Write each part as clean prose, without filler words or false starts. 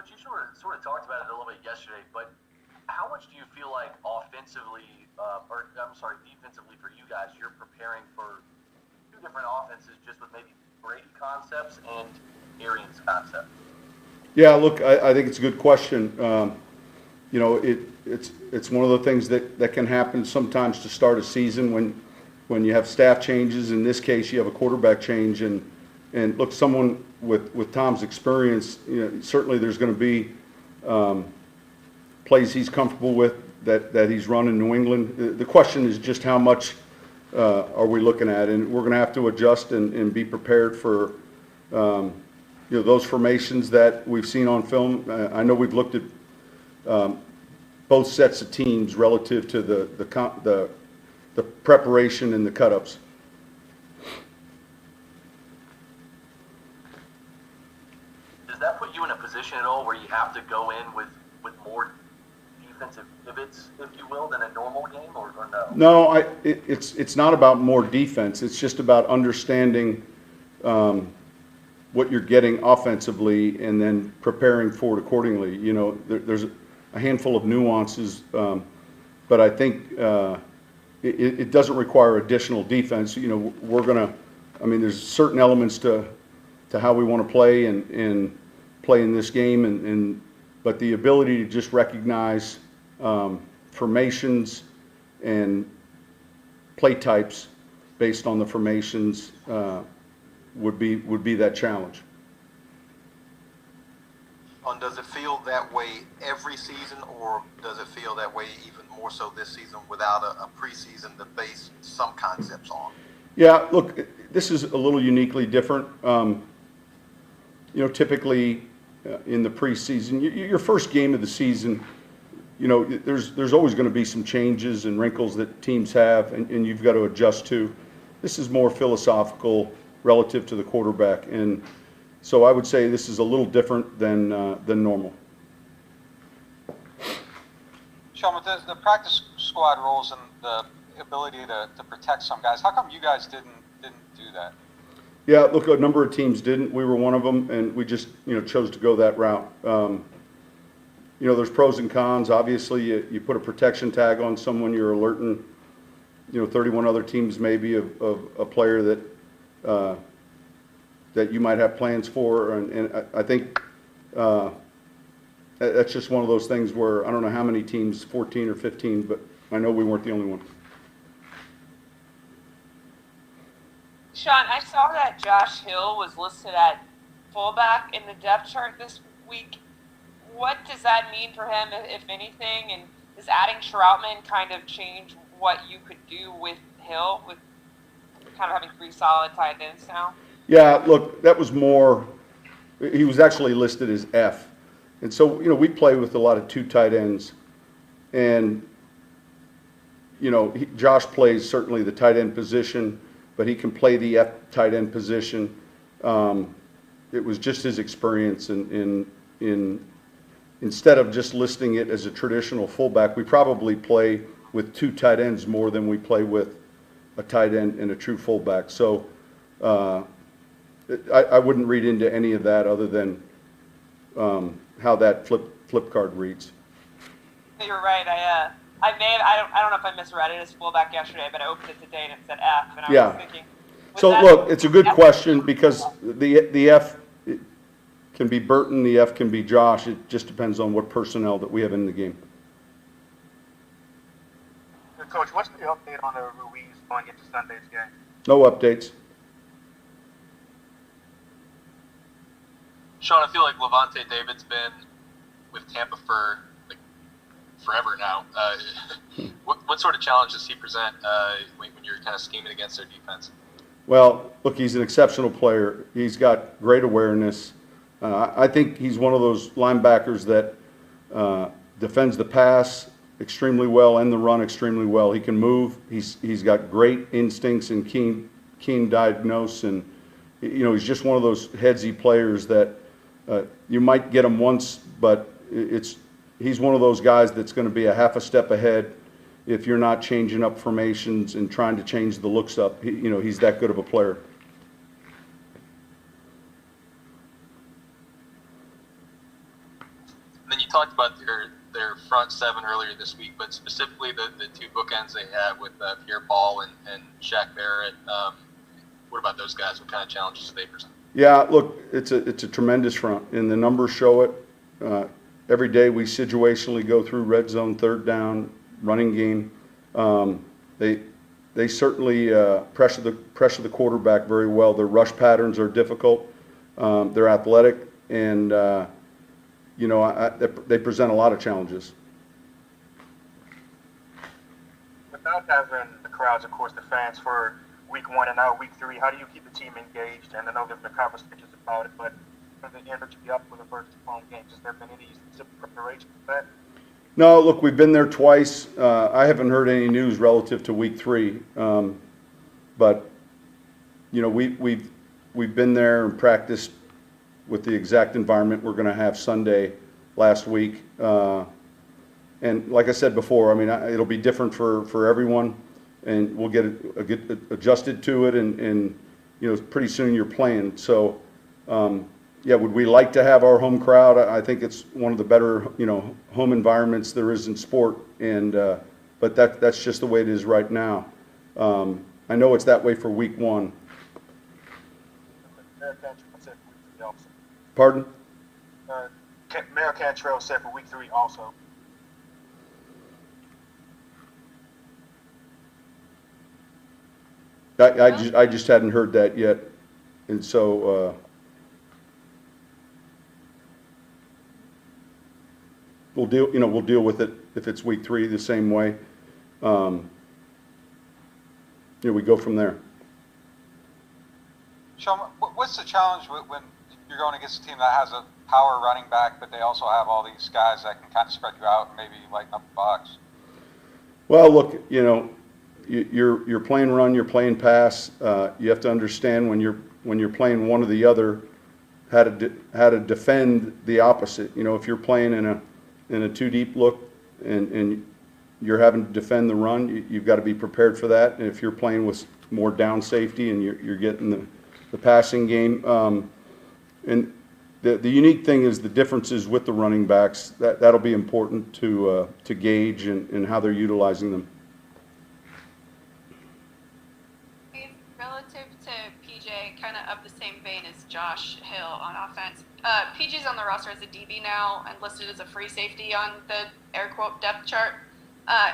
Coach, you sort of talked about it a little bit yesterday, but how much do you feel like offensively, defensively for you guys, you're preparing for two different offenses just with maybe Brady concepts and Arians concept? Yeah, look, I think it's a good question. It's one of the things that can happen sometimes to start a season when you have staff changes. In this case, you have a quarterback change, and look, someone with Tom's experience, certainly there's going to be plays he's comfortable with that he's run in New England. The question is just how much are we looking at, and we're going to have to adjust and be prepared for those formations that we've seen on film. I know we've looked at both sets of teams relative to the preparation and the cut-ups. Does that put you in a position at all where you have to go in with more defensive pivots, if you will, than a normal game, or no? No, it's not about more defense. It's just about understanding what you're getting offensively and then preparing for it accordingly. There's a handful of nuances, but I think it doesn't require additional defense. There's certain elements to how we want to play and play in this game, but the ability to just recognize formations and play types based on the formations would be that challenge. Does it feel that way every season, or does it feel that way even more so this season without a preseason to base some concepts on? Yeah, look, this is a little uniquely different. Typically in the preseason, your first game of the season, there's always going to be some changes and wrinkles that teams have, and you've got to adjust to. This is more philosophical relative to the quarterback, and so I would say this is a little different than normal. Sean, with the practice squad rules and the ability to protect some guys, how come you guys didn't do that? Yeah, look, a number of teams didn't. We were one of them, and we just chose to go that route. There's pros and cons. Obviously, you put a protection tag on someone, you're alerting 31 other teams maybe of a player that you might have plans for, and I think that's just one of those things where I don't know how many teams, 14 or 15, but I know we weren't the only one. Sean, I saw that Josh Hill was listed at fullback in the depth chart this week. What does that mean for him, if anything? And does adding Troutman kind of change what you could do with Hill, with kind of having three solid tight ends now? Yeah, look, that was more – he was actually listed as F. And so, we play with a lot of two tight ends. And, Josh plays certainly the tight end position, but he can play the F tight end position. It was just his experience in instead of just listing it as a traditional fullback, we probably play with two tight ends more than we play with a tight end and a true fullback. So I wouldn't read into any of that other than how that flip card reads. You're right. I don't know if I misread it as fullback yesterday, but I opened it today and it said F, and I was thinking. So look, it's a good question because the F can be Burton, the F can be Josh. It just depends on what personnel that we have in the game. Coach, what's the update on the Ruiz going into Sunday's game? No updates. Sean, I feel like Levante David's been with Tampa for forever now. What sort of challenge does he present when you're kind of scheming against their defense? Well, look, he's an exceptional player. He's got great awareness. I think he's one of those linebackers that defends the pass extremely well and the run extremely well. He can move. He's got great instincts and keen diagnose, and he's just one of those headsy players that you might get him once, but he's one of those guys that's going to be a half a step ahead if you're not changing up formations and trying to change the looks up. He's that good of a player. talked about their front seven earlier this week, but specifically the two bookends they have with Pierre-Paul and Shaq Barrett. What about those guys? What kind of challenges do they present? Yeah, look, it's a tremendous front, and the numbers show it. Every day we situationally go through red zone, third down, running game. They certainly pressure the quarterback very well. Their rush patterns are difficult. They're athletic, and they present a lot of challenges. Without having the crowds, of course, the fans for week 1 and now week 3, how do you keep the team engaged? And I know there's been conversations about it, but for the energy up for the first home games, has there been any specific preparation for that? No, look, we've been there twice. I haven't heard any news relative to week 3, but we've been there and practiced with the exact environment we're going to have Sunday last week. And like I said before, I mean, it'll be different for everyone, and we'll get adjusted to it, and pretty soon you're playing. So, yeah, would we like to have our home crowd? I think it's one of the better, home environments there is in sport, and but that's just the way it is right now. I know it's that way for week 1. Pardon? Mayor Cantrell said for week 3 also. I just hadn't heard that yet, and so we'll deal with it if it's week 3 the same way. We go from there. Sean, what's the challenge when you're going against a team that has a power running back, but they also have all these guys that can kind of spread you out and maybe lighten up the box? Well, look, you're playing run, you're playing pass. You have to understand when you're playing one or the other, how to defend the opposite. If you're playing in a 2-deep look and you're having to defend the run, you've got to be prepared for that. And if you're playing with more down safety and you're getting the passing game, and the unique thing is the differences with the running backs. That'll be important to gauge and how they're utilizing them. Relative to PJ, kind of the same vein as Josh Hill on offense. PJ's on the roster as a DB now and listed as a free safety on the air quote depth chart.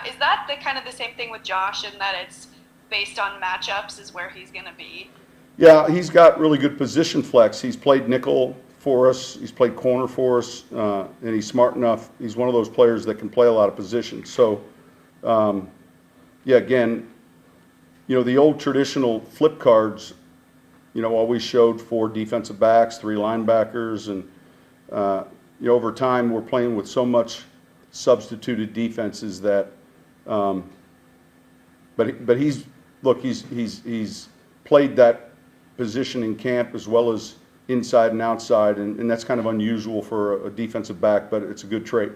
Is that the same thing with Josh, in that it's based on matchups is where he's going to be? Yeah, he's got really good position flex. He's played nickel for us. He's played corner for us, and he's smart enough. He's one of those players that can play a lot of positions. So, again, the old traditional flip cards, always showed 4 defensive backs, 3 linebackers, and over time we're playing with so much substituted defenses that. But he's played that position in camp as well as inside and outside, and that's kind of unusual for a defensive back, but it's a good trait.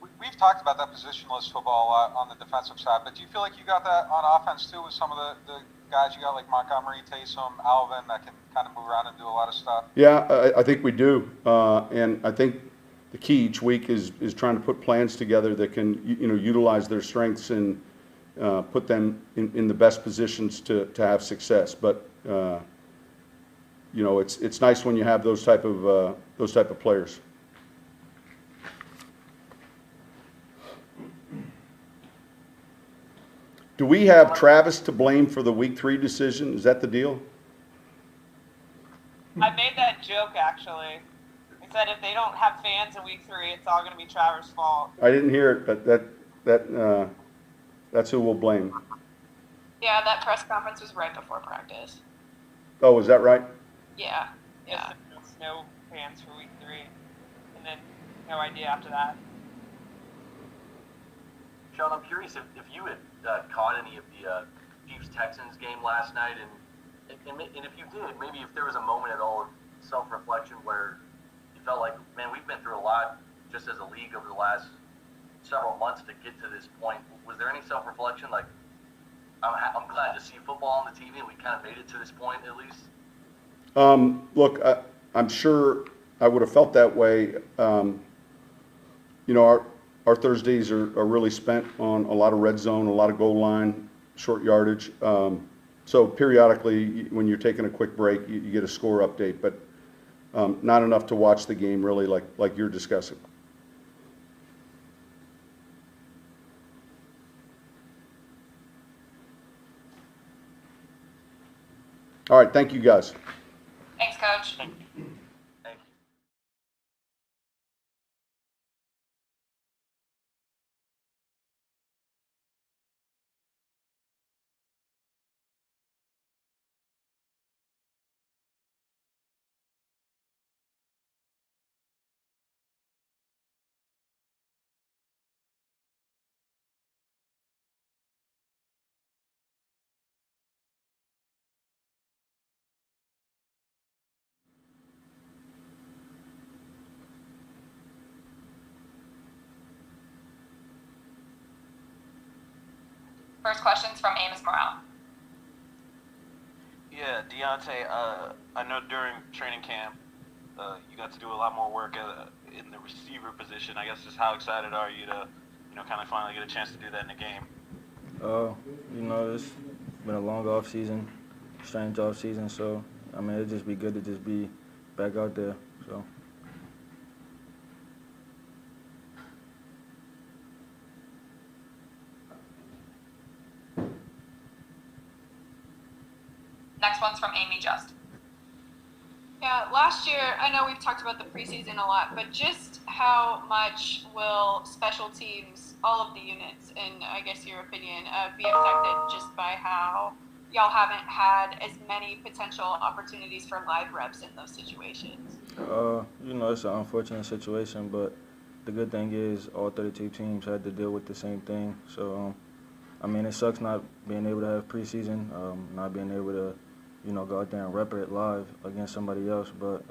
We've talked about that positionless football on the defensive side, but do you feel like you got that on offense too with some of the guys you got, like Montgomery, Taysom, Alvin, that can kind of move around and do a lot of stuff? Yeah, I think we do, and I think the key each week is trying to put plans together that can utilize their strengths and put them in the best positions to have success. But it's nice when you have those type of players. Do we have Travis to blame for the week 3 decision? Is that the deal? I made that joke, actually. I said if they don't have fans in week 3, it's all going to be Travis' fault. I didn't hear it, but that's who we'll blame. Yeah, that press conference was right before practice. Oh, is that right? Yeah. No fans for week 3, and then no idea after that. Sean, I'm curious if you had caught any of the Chiefs-Texans game last night, and if you did, maybe if there was a moment at all of self-reflection where you felt like, man, we've been through a lot just as a league over the last several months to get to this point. Was there any self-reflection, like, I'm glad to see football on the TV and we kind of made it to this point at least? Look, I'm sure I would have felt that way our Thursdays are really spent on a lot of red zone, a lot of goal line, short yardage. So periodically, when you're taking a quick break, you get a score update, but not enough to watch the game really like you're discussing. All right, thank you guys. Thanks, Coach. Thank you. First question's from Amos Morale. Yeah, Deonte, I know during training camp you got to do a lot more work in the receiver position. I guess just how excited are you to, kind of finally get a chance to do that in the game? It's been a long off season, strange off season, so it'd just be good to just be back out there. So. Next one's from Amy Just. Yeah, last year, I know we've talked about the preseason a lot, but just how much will special teams, all of the units, in, I guess, your opinion, be affected just by how y'all haven't had as many potential opportunities for live reps in those situations? It's an unfortunate situation, but the good thing is all 32 teams had to deal with the same thing. So, it sucks not being able to have preseason, not being able to go out there and rep it live against somebody else. But,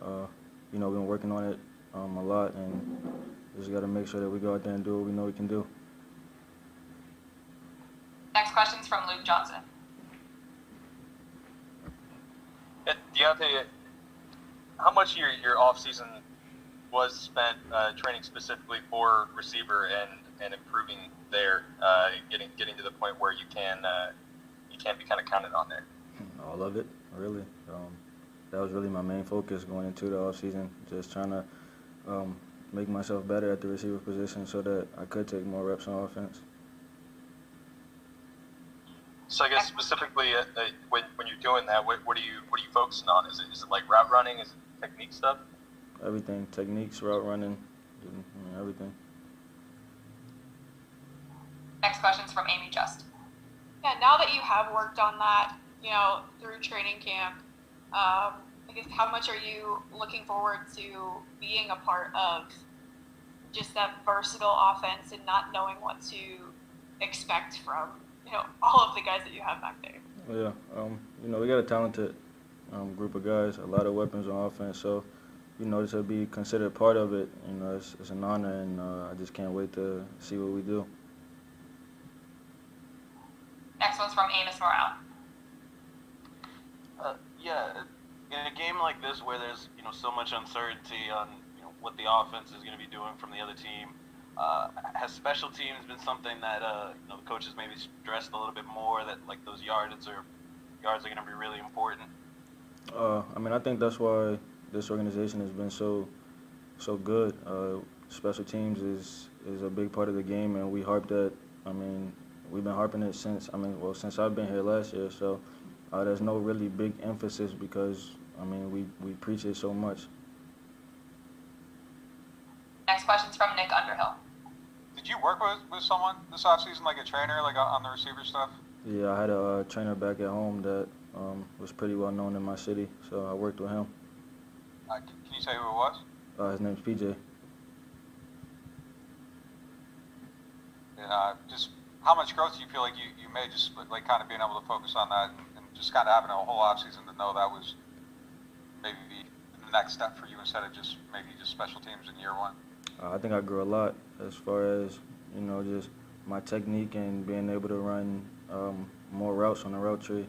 we've been working on it a lot, and just got to make sure that we go out there and do what we know we can do. Next question's from Luke Johnson. Deonte, how much of your off season was spent training specifically for receiver and improving there, getting to the point where you can be kind of counted on there? All of it, really. That was really my main focus going into the off season, just trying to make myself better at the receiver position so that I could take more reps on offense. So I guess specifically when you're doing that, what are you focusing on? Is it like route running? Is it technique stuff? Everything, techniques, route running, everything. Next question's from Amy Just. Yeah, now that you have worked on that, through training camp, I guess how much are you looking forward to being a part of just that versatile offense and not knowing what to expect from all of the guys that you have back there? Yeah, we got a talented group of guys, a lot of weapons on offense, so to be considered part of it, it's an honor, and I just can't wait to see what we do. Next one's from Amos Morale. In a game like this where there's so much uncertainty on what the offense is going to be doing from the other team, has special teams been something that the coaches maybe stressed a little bit more, that like those yards are going to be really important? I think that's why this organization has been so good. Special teams is a big part of the game, and we harp that. We've been harping it since I've been here last year. So there's no really big emphasis because we preach it so much. Next question's from Nick Underhill. Did you work with someone this offseason, like a trainer, like on the receiver stuff? Yeah, I had a trainer back at home that was pretty well known in my city, so I worked with him. Can you say who it was? His name's PJ. And just how much growth do you feel like you made just like kind of being able to focus on that and just kind of having a whole offseason to know that was maybe the next step for you instead of just special teams in year one? I think I grew a lot as far as, just my technique and being able to run more routes on the route tree.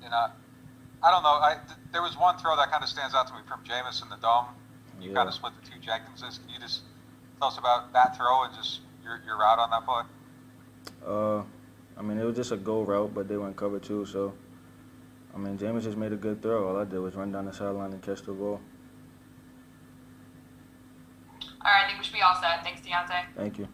And I don't know, there was one throw that kind of stands out to me from Jameis in the dome. You kind of split the two Jenkinses. Can you just Tell us about that throw and just your route on that play. I mean, it was just a go route, but they went cover 2, so, I mean, Jameis just made a good throw. All I did was run down the sideline and catch the ball. All right, I think we should be all set. Thanks, Deonte. Thank you.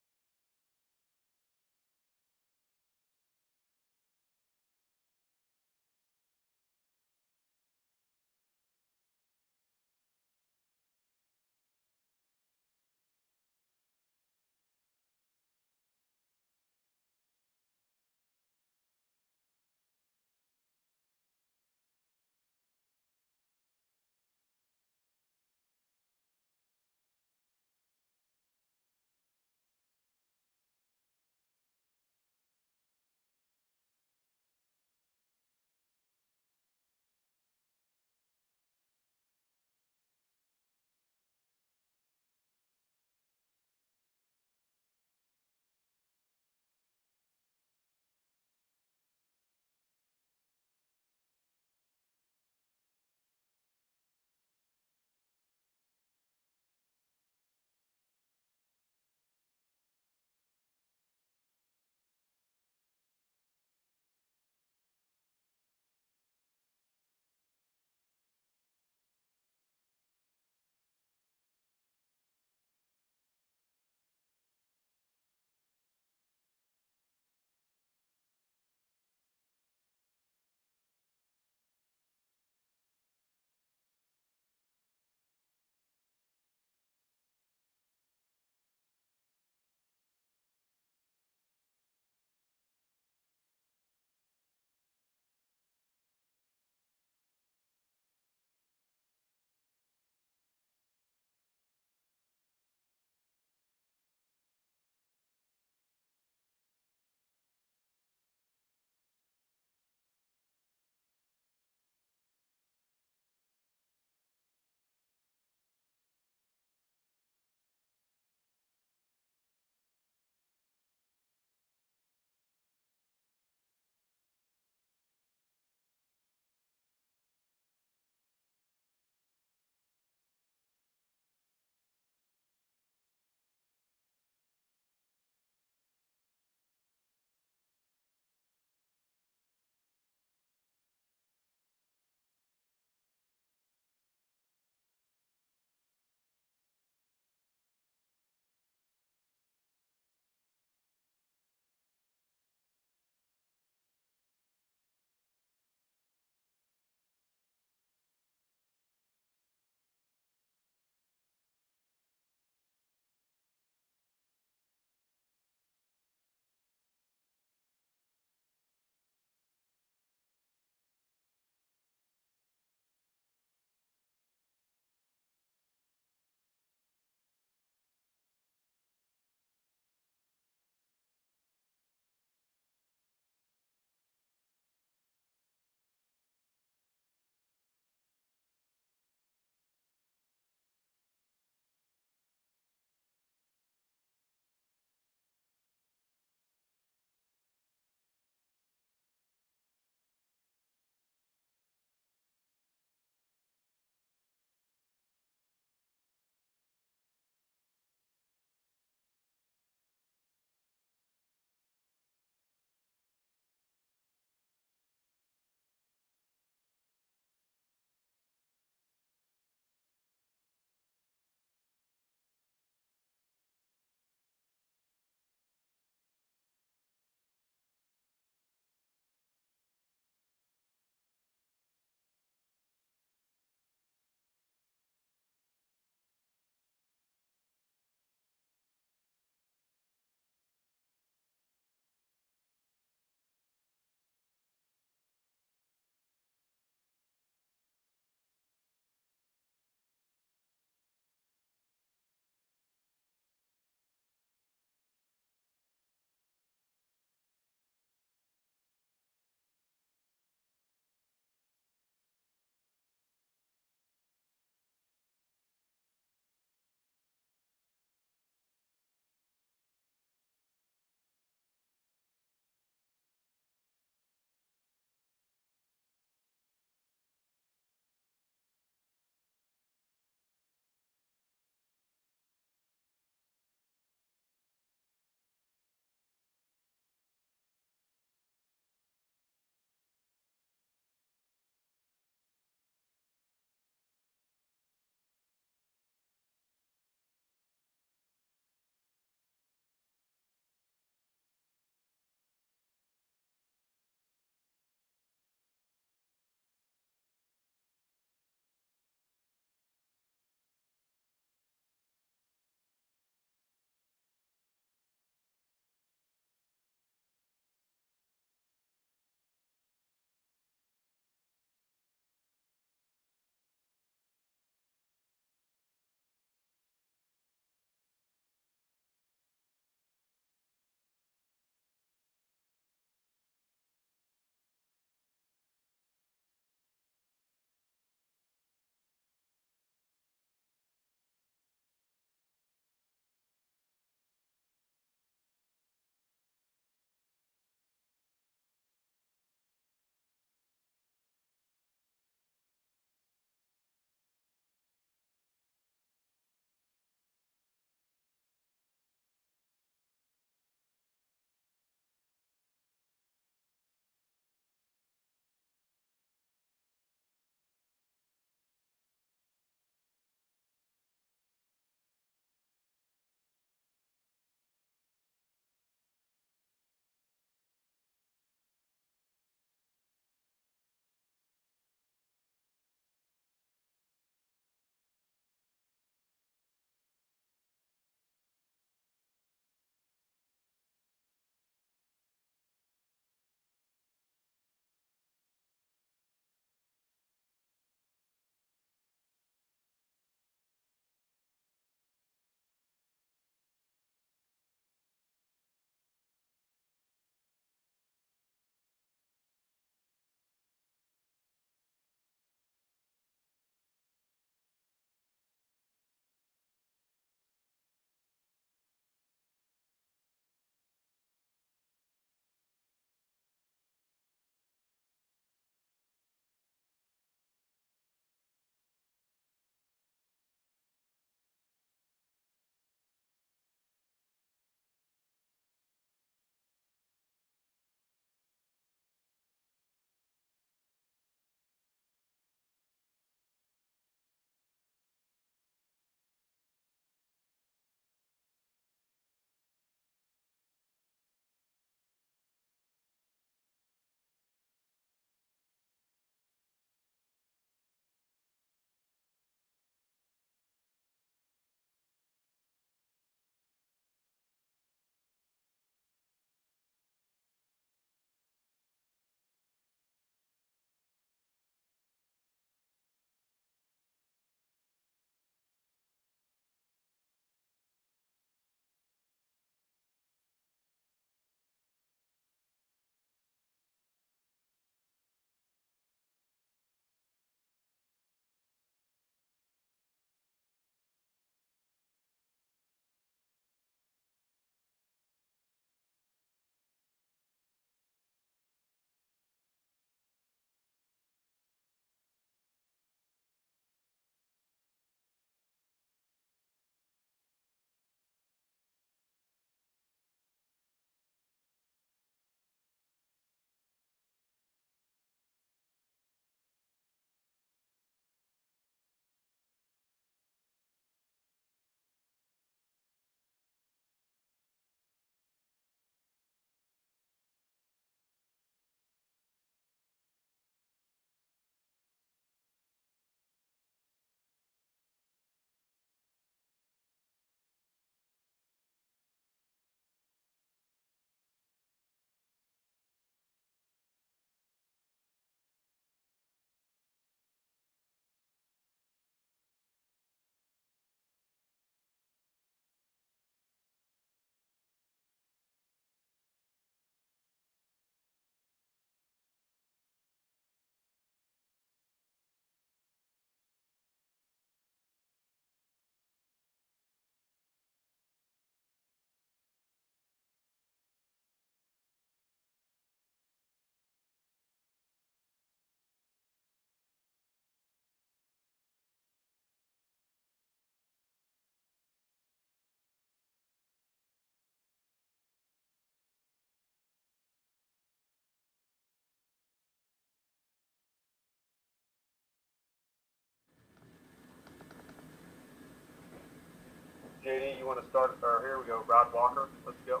JD, you want to start? Or here we go. Rod Walker. Let's go.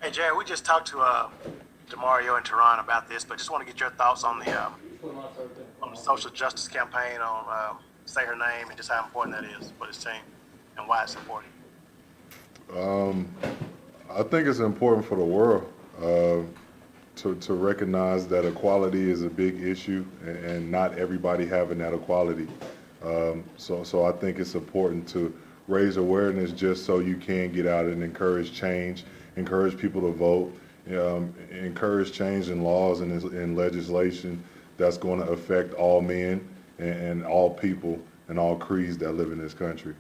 Hey, Jared, we just talked to DeMario and Teron about this, but just want to get your thoughts on the social justice campaign on Say Her Name and just how important that is for this team and why it's important. I think it's important for the world to recognize that equality is a big issue and not everybody having that equality. So I think it's important to raise awareness just so you can get out and encourage change, encourage people to vote, encourage change in laws and in legislation that's going to affect all men and all people and all creeds that live in this country.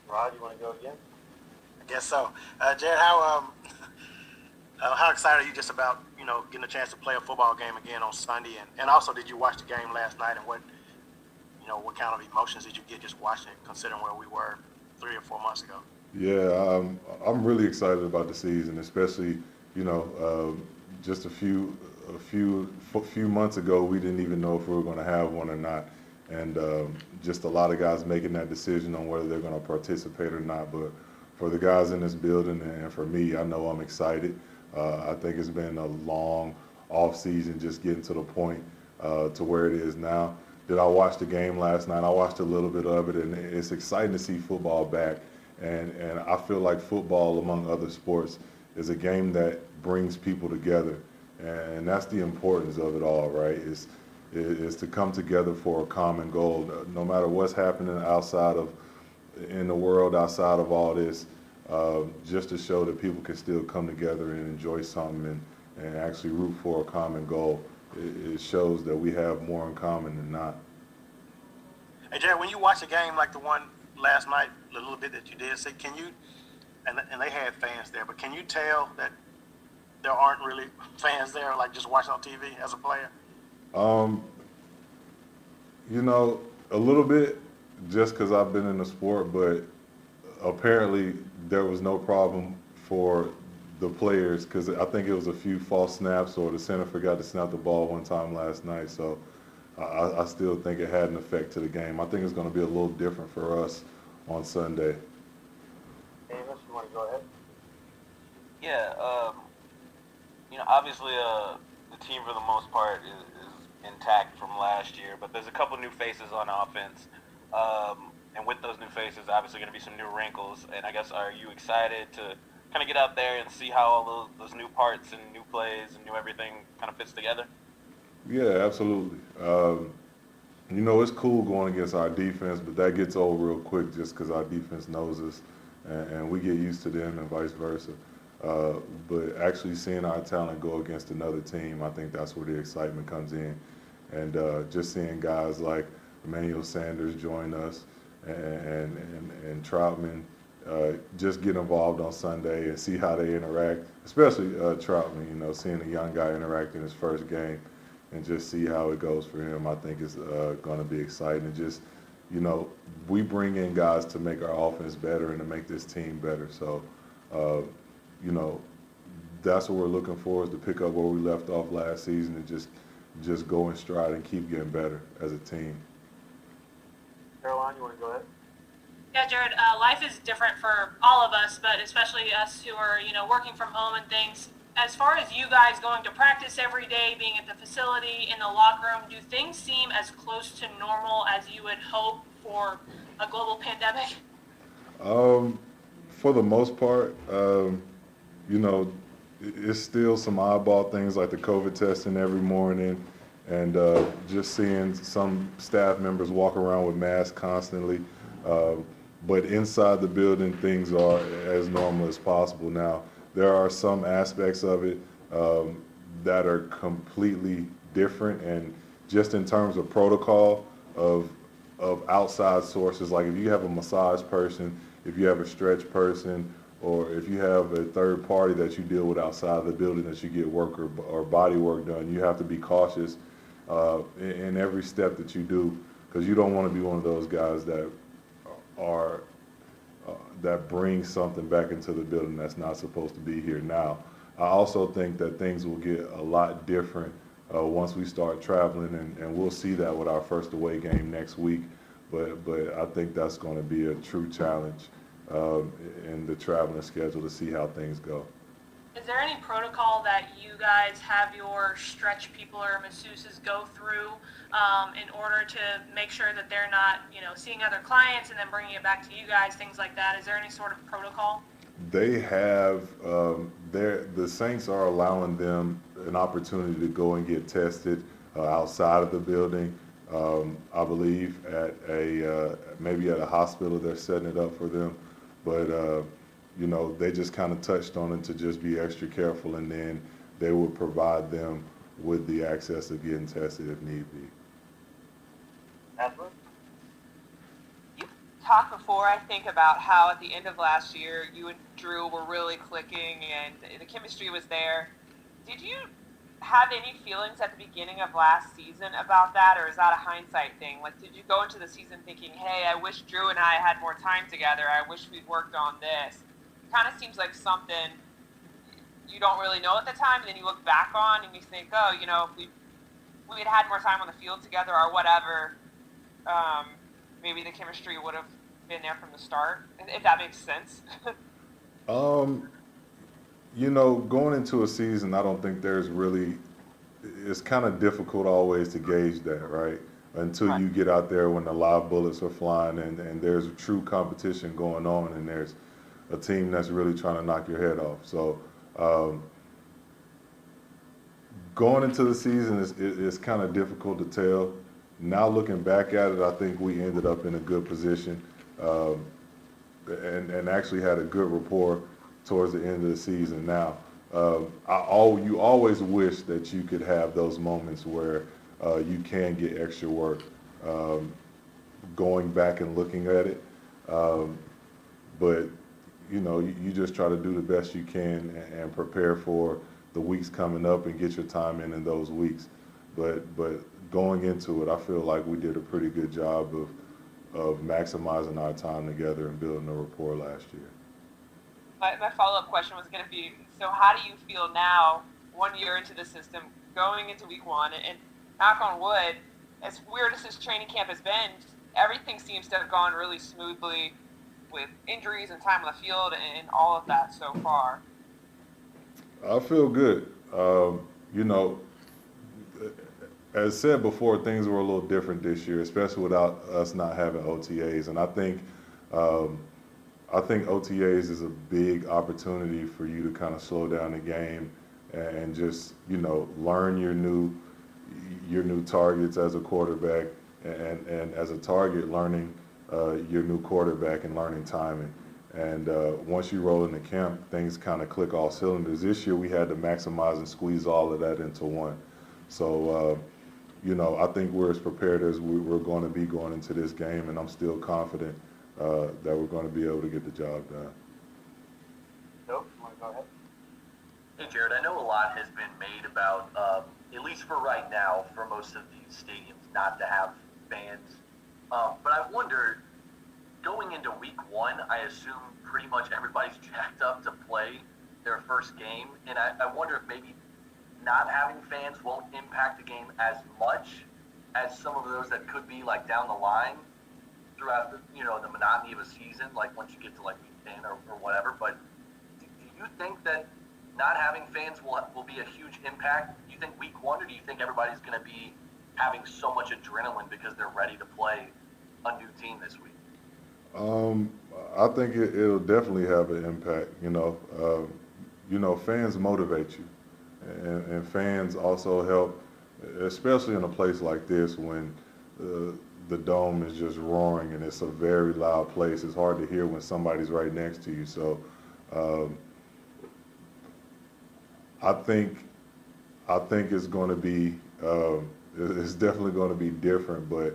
Rod, you want to go again? I guess so. Jared, how excited are you just about, getting a chance to play a football game again on Sunday? And also, did you watch the game last night, and what kind of emotions did you get just watching it, considering where we were 3 or 4 months ago? Yeah, I'm really excited about the season, especially, just a few months ago, we didn't even know if we were going to have one or not. And just a lot of guys making that decision on whether they're going to participate or not. But for the guys in this building and for me, I know I'm excited. I think it's been a long off season just getting to the point to where it is now. Did I watch the game last night? I watched a little bit of it, and it's exciting to see football back. And I feel like football, among other sports, is a game that brings people together. And that's the importance of it all, right? Is to come together for a common goal. No matter what's happening in the world outside of all this, just to show that people can still come together and enjoy something and actually root for a common goal. It shows that we have more in common than not. Hey, Jared, when you watch a game like the one last night, the little bit that you did see, can you, and they had fans there, but can you tell that there aren't really fans there, like just watching on TV as a player? A little bit, just because I've been in the sport, but apparently there was no problem for the players, because I think it was a few false snaps or the center forgot to snap the ball one time last night. So I still think it had an effect to the game. I think it's going to be a little different for us on Sunday. Amos, you want to go ahead? Yeah, obviously the team for the most part is intact from last year, but there's a couple new faces on offense. And with those new faces, obviously going to be some new wrinkles. And I guess, are you excited to kind of get out there and see how all those new parts and new plays and new everything kind of fits together? Yeah, absolutely. It's cool going against our defense, but that gets old real quick just because our defense knows us and we get used to them and vice versa. But actually seeing our talent go against another team, I think that's where the excitement comes in. And just seeing guys like Emmanuel Sanders join us and Troutman just get involved on Sunday and see how they interact, especially Troutman, seeing a young guy interact in his first game and just see how it goes for him, I think is going to be exciting. And just, we bring in guys to make our offense better and to make this team better. So, that's what we're looking for, is to pick up where we left off last season and just go in stride and keep getting better as a team. Caroline, you want to go ahead? Yeah, Jared, life is different for all of us, but especially us who are, working from home and things. As far as you guys going to practice every day, being at the facility, in the locker room, do things seem as close to normal as you would hope for a global pandemic? For the most part, it's still some oddball things like the COVID testing every morning and just seeing some staff members walk around with masks constantly. But inside the building, things are as normal as possible. Now, there are some aspects of it that are completely different, and just in terms of protocol of outside sources, like if you have a massage person, if you have a stretch person, or if you have a third party that you deal with outside the building that you get work or body work done, you have to be cautious in every step that you do, because you don't want to be one of those guys that are that brings something back into the building that's not supposed to be here now. I also think that things will get a lot different once we start traveling, and we'll see that with our first away game next week. But I think that's going to be a true challenge in the traveling schedule to see how things go. Is there any protocol that you guys have your stretch people or masseuses go through in order to make sure that they're not, seeing other clients and then bringing it back to you guys, things like that? Is there any sort of protocol? They have, the Saints are allowing them an opportunity to go and get tested outside of the building. I believe maybe at a hospital they're setting it up for them, but they just kind of touched on it to just be extra careful, and then they would provide them with the access of getting tested if need be. Edward? You talked before, I think, about how at the end of last year you and Drew were really clicking and the chemistry was there. Did you have any feelings at the beginning of last season about that, or is that a hindsight thing? Like, did you go into the season thinking, hey, I wish Drew and I had more time together, I wish we'd worked on this? Kind of seems like something you don't really know at the time, and then you look back on and you think, oh, if we had had more time on the field together or whatever, maybe the chemistry would have been there from the start, if that makes sense. Going into a season, I don't think it's kind of difficult always to gauge that, right? Until you get out there when the live bullets are flying and there's true competition going on and there's a team that's really trying to knock your head off. So going into the season is kind of difficult to tell. Now looking back at it, I think we ended up in a good position and actually had a good rapport towards the end of the season. Now, you always wish that you could have those moments where you can get extra work going back and looking at it. But you just try to do the best you can and prepare for the weeks coming up and get your time in those weeks. But going into it, I feel like we did a pretty good job of maximizing our time together and building a rapport last year. My follow-up question was going to be, so how do you feel now, 1 year into the system, going into week one, and knock on wood, as weird as this training camp has been, everything seems to have gone really smoothly with injuries and time on the field and all of that so far? I feel good. As said before, things were a little different this year, especially without us not having OTAs. And I think OTAs is a big opportunity for you to kind of slow down the game and just, learn your new targets as a quarterback and as a target, learning your new quarterback and learning timing. And once you roll into camp, things kind of click all cylinders. This year we had to maximize and squeeze all of that into one. So, I think we're as prepared as we're going to be going into this game, and I'm still confident that we're going to be able to get the job done. Nope, you want to go ahead? Hey, Jared, I know a lot has been made about, at least for right now, for most of these stadiums, not to have fans. But I wonder, going into week one, I assume pretty much everybody's jacked up to play their first game. And I wonder if maybe not having fans won't impact the game as much as some of those that could be like down the line throughout the monotony of a season, like once you get to like week 10 or whatever. But do you think that not having fans will be a huge impact? Do you think week one, or do you think everybody's going to be having so much adrenaline because they're ready to play a new team this week? I think it'll definitely have an impact. Fans motivate you, and fans also help, especially in a place like this when the dome is just roaring and it's a very loud place. It's hard to hear when somebody's right next to you. So I think it's going to be it's definitely going to be different. But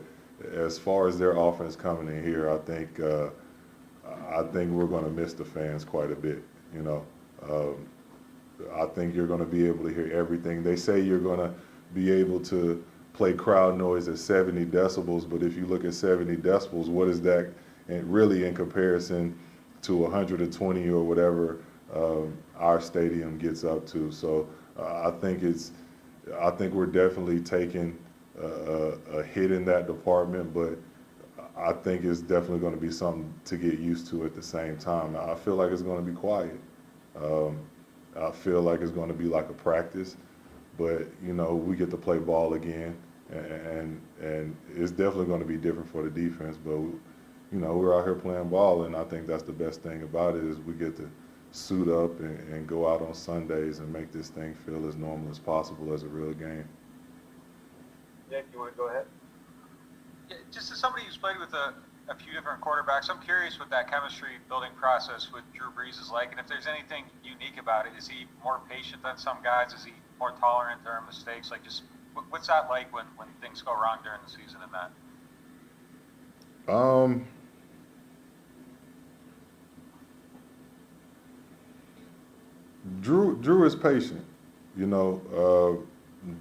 as far as their offense coming in here, I think we're going to miss the fans quite a bit. I think you're going to be able to hear everything. They say you're going to be able to play crowd noise at 70 decibels, but if you look at 70 decibels, what is that really in comparison to 120 or whatever our stadium gets up to. So I think we're definitely taking a hit in that department, but I think it's definitely going to be something to get used to at the same time. I feel like it's going to be quiet. I feel like it's going to be like a practice, but we get to play ball again, and it's definitely going to be different for the defense. But we're out here playing ball, and I think that's the best thing about it is we get to suit up and go out on Sundays and make this thing feel as normal as possible as a real game. Nick, you want to go ahead? Yeah, just as somebody who's played with a few different quarterbacks, I'm curious what that chemistry building process with Drew Brees is like, and if there's anything unique about it. Is he more patient than some guys? Is he more tolerant during mistakes? Like, just what's that like when things go wrong during the season and that? Drew is patient.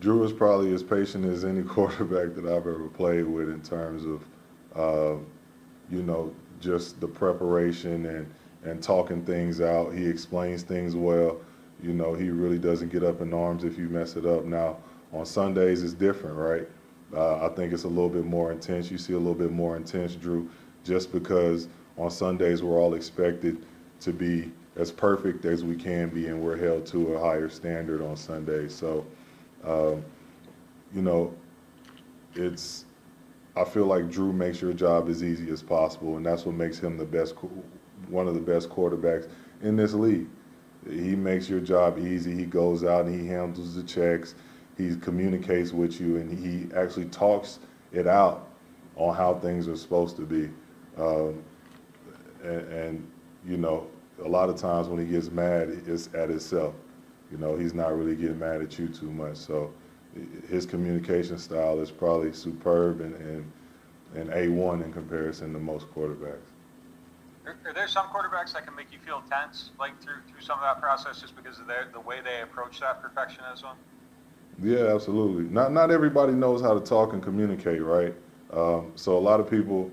Drew is probably as patient as any quarterback that I've ever played with in terms of, just the preparation and talking things out. He explains things well. He really doesn't get up in arms if you mess it up. Now, on Sundays, it's different, right? I think it's a little bit more intense. You see a little bit more intense, Drew, just because on Sundays we're all expected to be as perfect as we can be, and we're held to a higher standard on Sundays. So, I feel like Drew makes your job as easy as possible, and that's what makes him one of the best quarterbacks in this league. He makes your job easy. He goes out and he handles the checks. He communicates with you, and he actually talks it out on how things are supposed to be. A lot of times when he gets mad, it's at himself. He's not really getting mad at you too much. So his communication style is probably superb and A1 in comparison to most quarterbacks. Are there some quarterbacks that can make you feel tense, like through some of that process, just because of the way they approach that perfectionism? Yeah, absolutely. Not everybody knows how to talk and communicate, right? So a lot of people,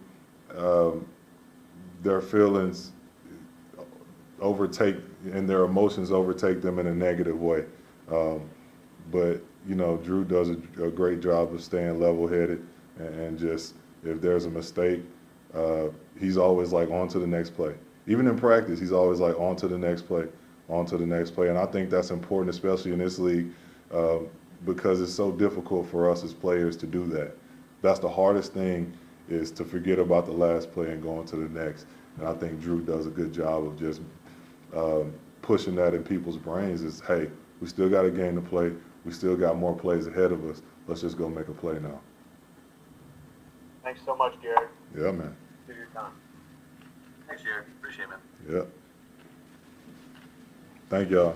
their feelings overtake and their emotions overtake them in a negative way. But Drew does a great job of staying level-headed and just, if there's a mistake, he's always like, on to the next play. Even in practice, he's always like, on to the next play, on to the next play. And I think that's important, especially in this league, because it's so difficult for us as players to do that. That's the hardest thing, is to forget about the last play and go on to the next. And I think Drew does a good job of just pushing that in people's brains is, hey, we still got a game to play. We still got more plays ahead of us. Let's just go make a play now. Thanks so much, Jared. Yeah, man. For your time. Thanks, Jared. Appreciate it, man. Yeah. Thank y'all.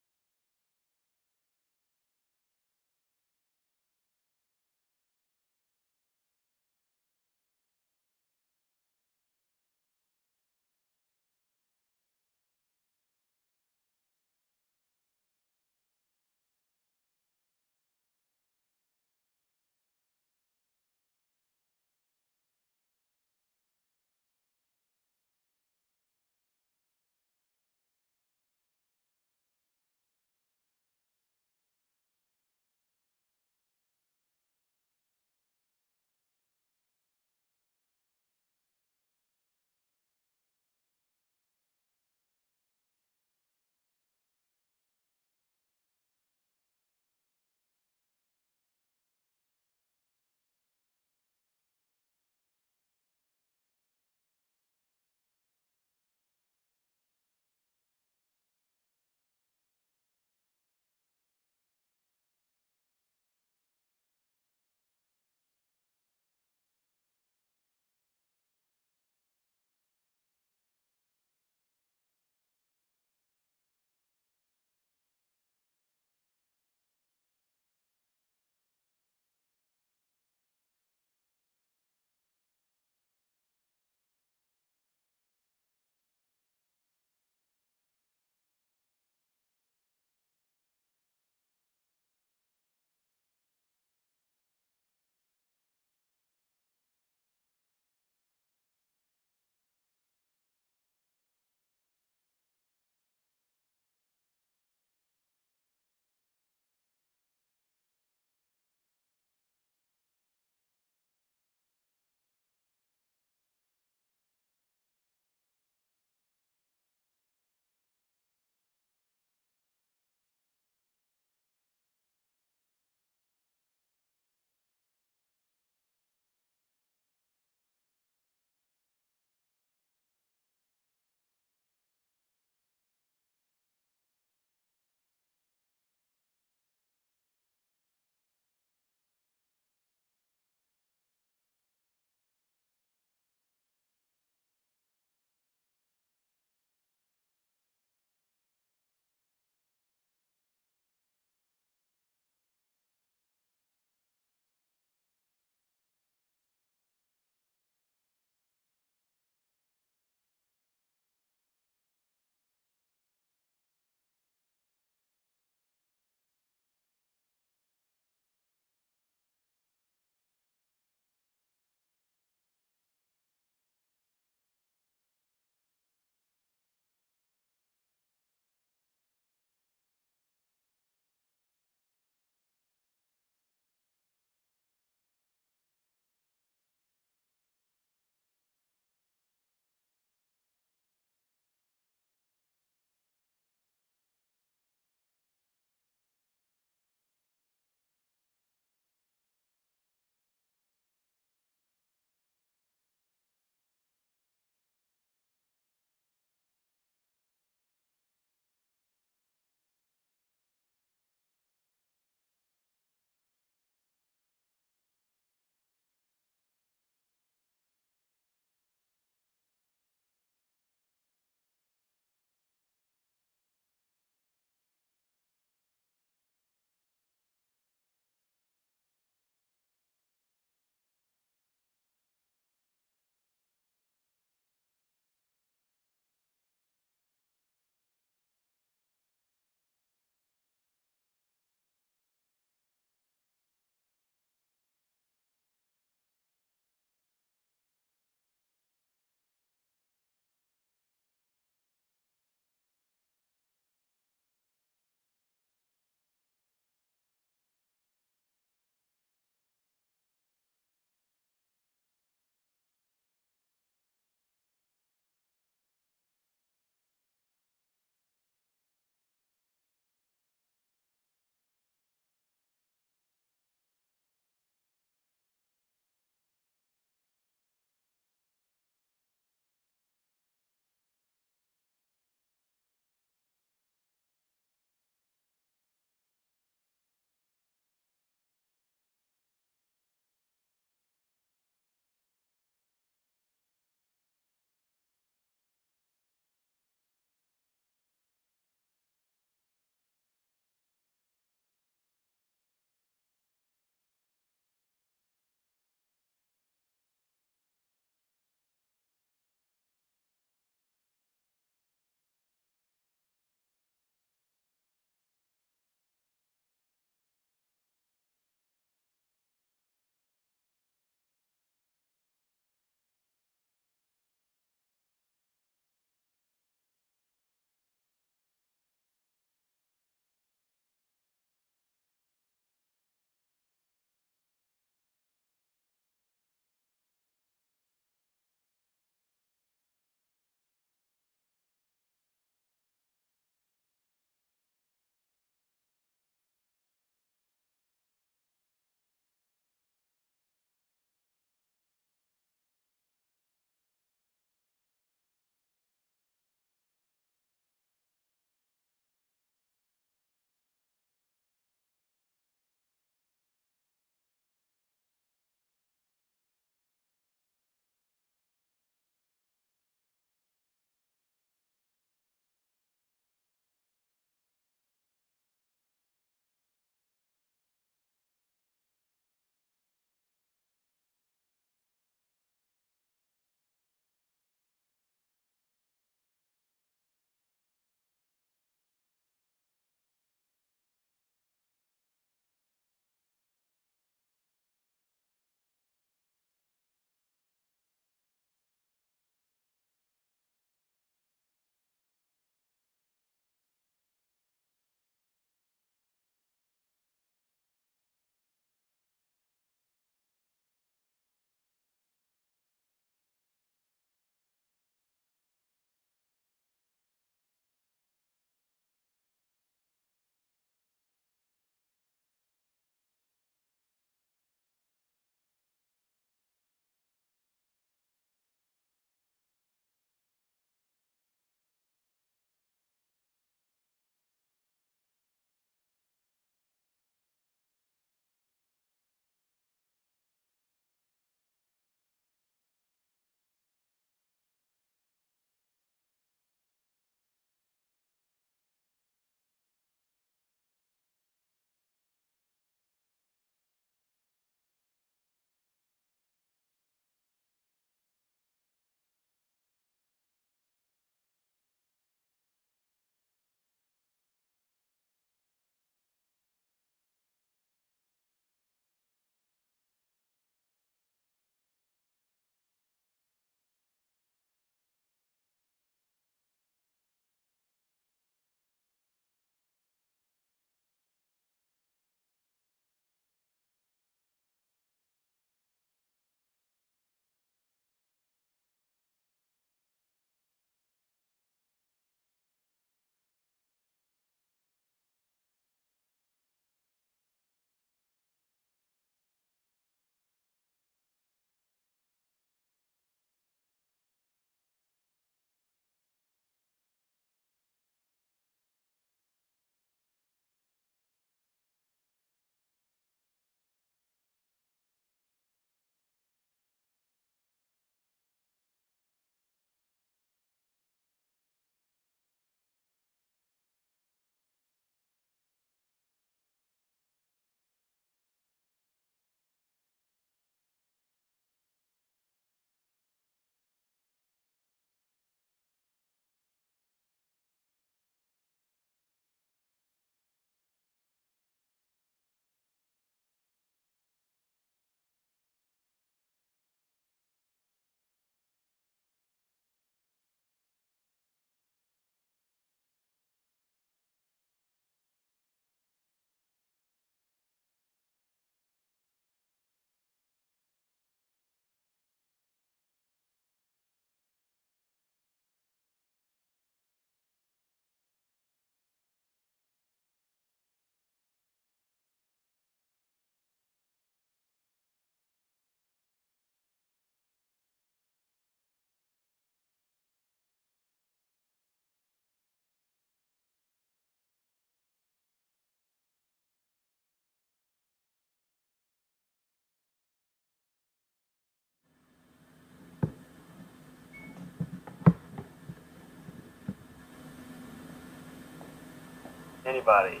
anybody.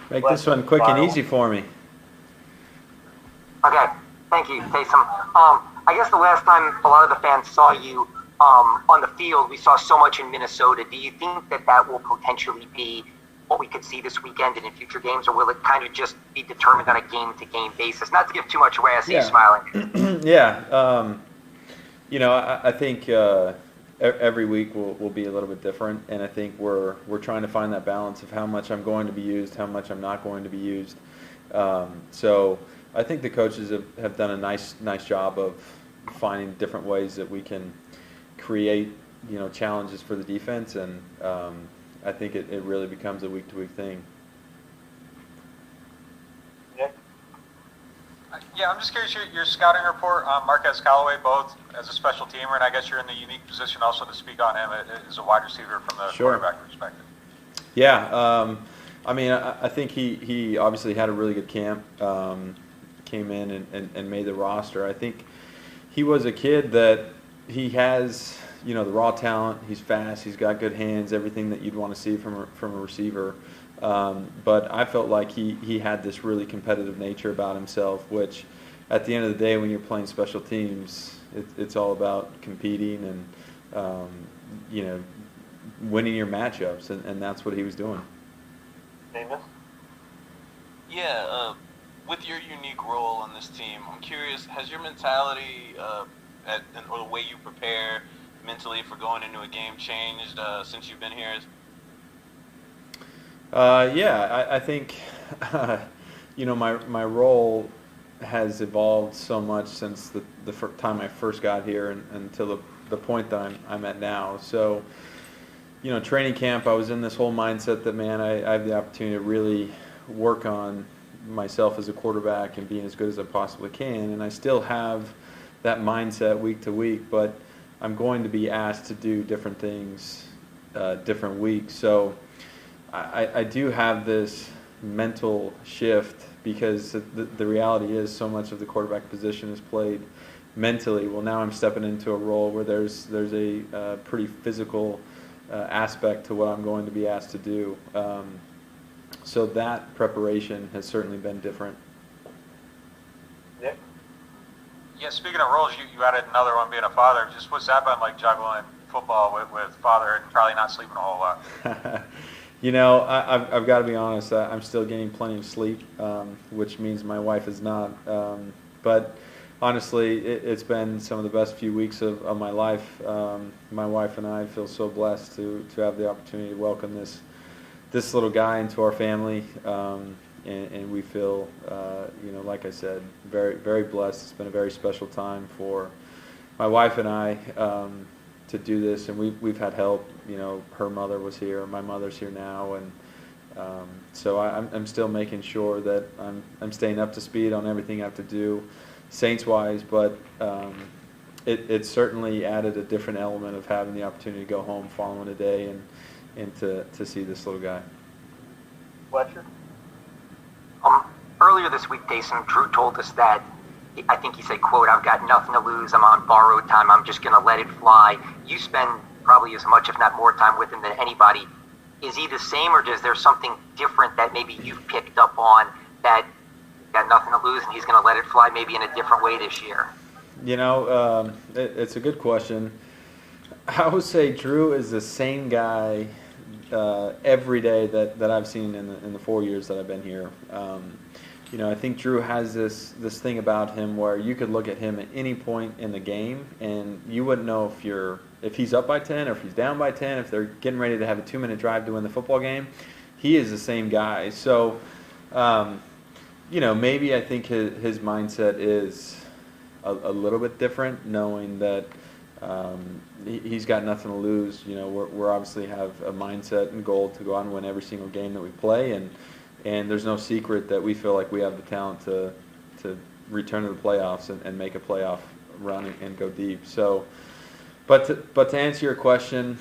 Make this one quick and easy for me. Okay, thank you, Taysom. I guess the last time a lot of the fans saw you on the field, we saw so much in Minnesota. Do you think that will potentially be what we could see this weekend and in future games, or will it kind of just be determined on a game-to-game basis? Not to give too much away, I see you smiling. Yeah, I think every week will be a little bit different, and I think we're trying to find that balance of how much I'm going to be used, how much I'm not going to be used. So I think the coaches have done a nice job of finding different ways that we can create challenges for the defense, and I think it really becomes a week-to-week thing. Yeah, I'm just curious, your scouting report on Marquez Callaway, both as a special teamer, and I guess you're in the unique position also to speak on him as a wide receiver from the quarterback perspective. Yeah, I think he obviously had a really good camp, came in and made the roster. I think he was a kid that he has, the raw talent. He's fast. He's got good hands. Everything that you'd want to see from a receiver. But I felt like he had this really competitive nature about himself, which at the end of the day, when you're playing special teams, it's all about competing and winning your matchups, and that's what he was doing. Davis? Yeah, with your unique role on this team, I'm curious, has your mentality or the way you prepare mentally for going into a game changed since you've been here? I think my role has evolved so much since the time I first got here and until the point that I'm at now. So, training camp, I was in this whole mindset that, man, I have the opportunity to really work on myself as a quarterback and being as good as I possibly can, and I still have that mindset week to week, but I'm going to be asked to do different things different weeks. So I do have this mental shift because the reality is so much of the quarterback position is played mentally. Well, now I'm stepping into a role where there's a pretty physical aspect to what I'm going to be asked to do. So that preparation has certainly been different. Nick? Yeah, speaking of roles, you added another one, being a father. Just what's that been like, juggling football with father and probably not sleeping a whole lot? I've got to be honest. I'm still getting plenty of sleep, which means my wife is not. But honestly, it's been some of the best few weeks of my life. My wife and I feel so blessed to have the opportunity to welcome this little guy into our family, and we feel, like I said, very, very blessed. It's been a very special time for my wife and I to do this, and we've had help. Her mother was here, my mother's here now, and so I'm still making sure that I'm staying up to speed on everything I have to do, Saints-wise, but it certainly added a different element of having the opportunity to go home following a day and to see this little guy. Fletcher? Earlier this week, Taysom, Drew told us that, I think he said, quote, "I've got nothing to lose. I'm on borrowed time. I'm just going to let it fly." You spend probably as much, if not more, time with him than anybody. Is he the same, or is there something different that maybe you've picked up on that you've got nothing to lose and he's going to let it fly maybe in a different way this year? It's a good question. I would say Drew is the same guy every day that I've seen in the 4 years that I've been here. I think Drew has this thing about him where you could look at him at any point in the game and you wouldn't know if he's up by 10 or if he's down by 10, if they're getting ready to have a 2-minute drive to win the football game. He is the same guy. So, maybe I think his mindset is a little bit different, knowing that he's got nothing to lose. We're obviously have a mindset and goal to go out and win every single game that we play, and there's no secret that we feel like we have the talent to return to the playoffs and make a playoff run and go deep. So, but to answer your question,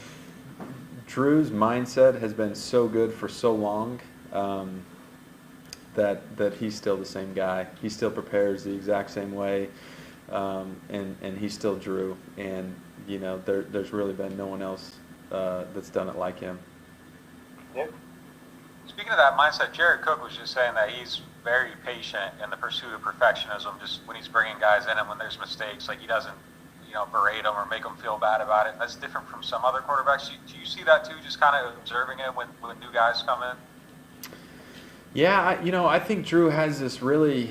Drew's mindset has been so good for so long that he's still the same guy. He still prepares the exact same way, and he's still Drew. And there's really been no one else that's done it like him. Nick? Speaking of that mindset, Jared Cook was just saying that he's very patient in the pursuit of perfectionism. Just when he's bringing guys in and when there's mistakes, like he doesn't, berate them or make them feel bad about it. That's different from some other quarterbacks. Do you see that too? Just kind of observing it when new guys come in. Yeah, I think Drew has this really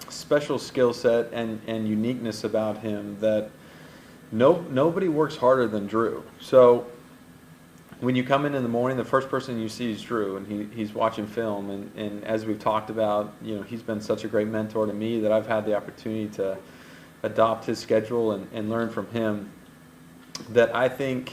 special skill set and uniqueness about him that nobody works harder than Drew. So when you come in the morning, the first person you see is Drew, and he's watching film. And as we've talked about, he's been such a great mentor to me that I've had the opportunity to adopt his schedule and learn from him. That I think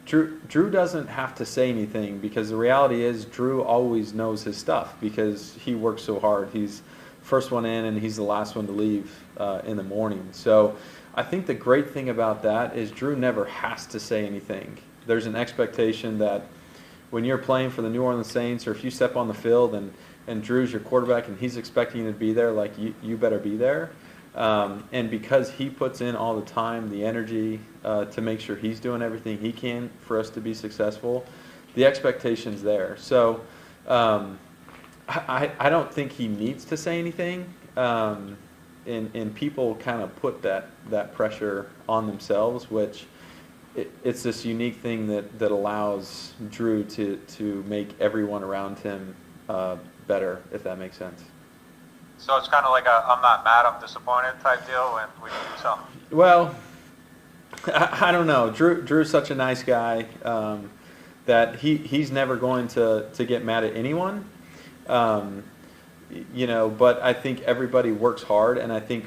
Drew doesn't have to say anything, because the reality is Drew always knows his stuff because he works so hard. He's first one in and he's the last one to leave in the morning. So I think the great thing about that is Drew never has to say anything. There's an expectation that when you're playing for the New Orleans Saints, or if you step on the field and Drew's your quarterback and he's expecting you to be there, like you better be there. And because he puts in all the time, the energy to make sure he's doing everything he can for us to be successful, the expectation's there. So I don't think he needs to say anything. And people kind of put that pressure on themselves, which it's this unique thing that allows Drew to make everyone around him better, if that makes sense. So it's kind of like a I'm not mad, I'm disappointed type deal when we do something. Well, I don't know. Drew's such a nice guy that he's never going to get mad at anyone. But I think everybody works hard, and I think,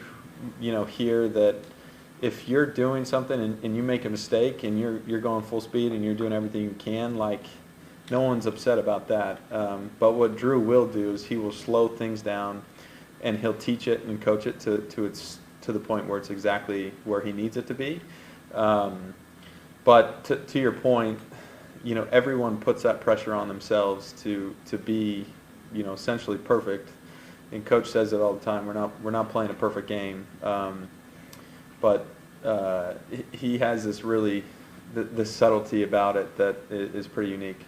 here that if you're doing something and you make a mistake and you're going full speed and you're doing everything you can, like, no one's upset about that. But what Drew will do is he will slow things down, and he'll teach it and coach it to the point where it's exactly where he needs it to be. But to your point, everyone puts that pressure on themselves to be, essentially perfect. And Coach says it all the time. We're not playing a perfect game, but he has this really this subtlety about it that is pretty unique.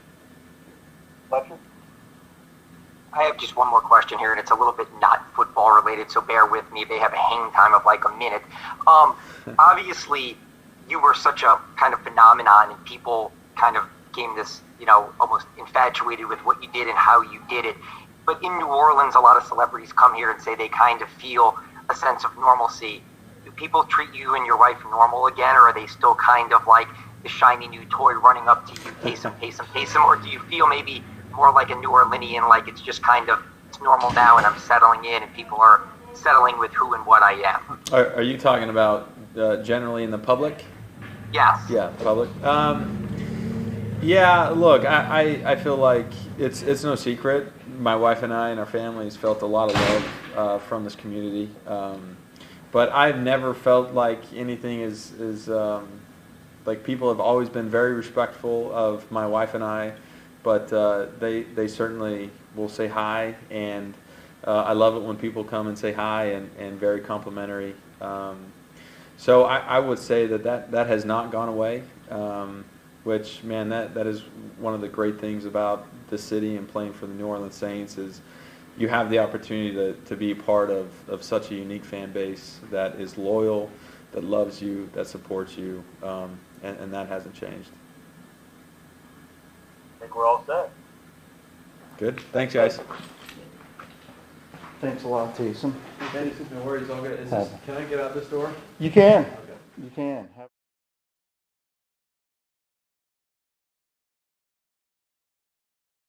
I have just one more question here, and it's a little bit not football related, so bear with me. They have a hang time of like a minute. Obviously, you were such a kind of phenomenon, and people kind of became this, almost infatuated with what you did and how you did it. But in New Orleans, a lot of celebrities come here and say they kind of feel a sense of normalcy. Do people treat you and your wife normal again, or are they still kind of like the shiny new toy running up to you, pace him, or do you feel maybe more like a New Orleanian, like it's just kind of, it's normal now and I'm settling in and people are settling with who and what I am? Are you talking about generally in the public? Yes. Yeah, public. Yeah, look, I feel like it's no secret. My wife and I and our families felt a lot of love from this community. But I've never felt like anything is like, people have always been very respectful of my wife and I. But they certainly will say hi, and I love it when people come and say hi and very complimentary. So I would say that has not gone away, which, man, that is one of the great things about the city and playing for the New Orleans Saints is you have the opportunity to be part of such a unique fan base that is loyal, that loves you, that supports you, and that hasn't changed. I think we're all set. Good. Thanks, guys. Thanks a lot, Taysom. No worries. All good. Can I get out this door? You can. Okay. You can.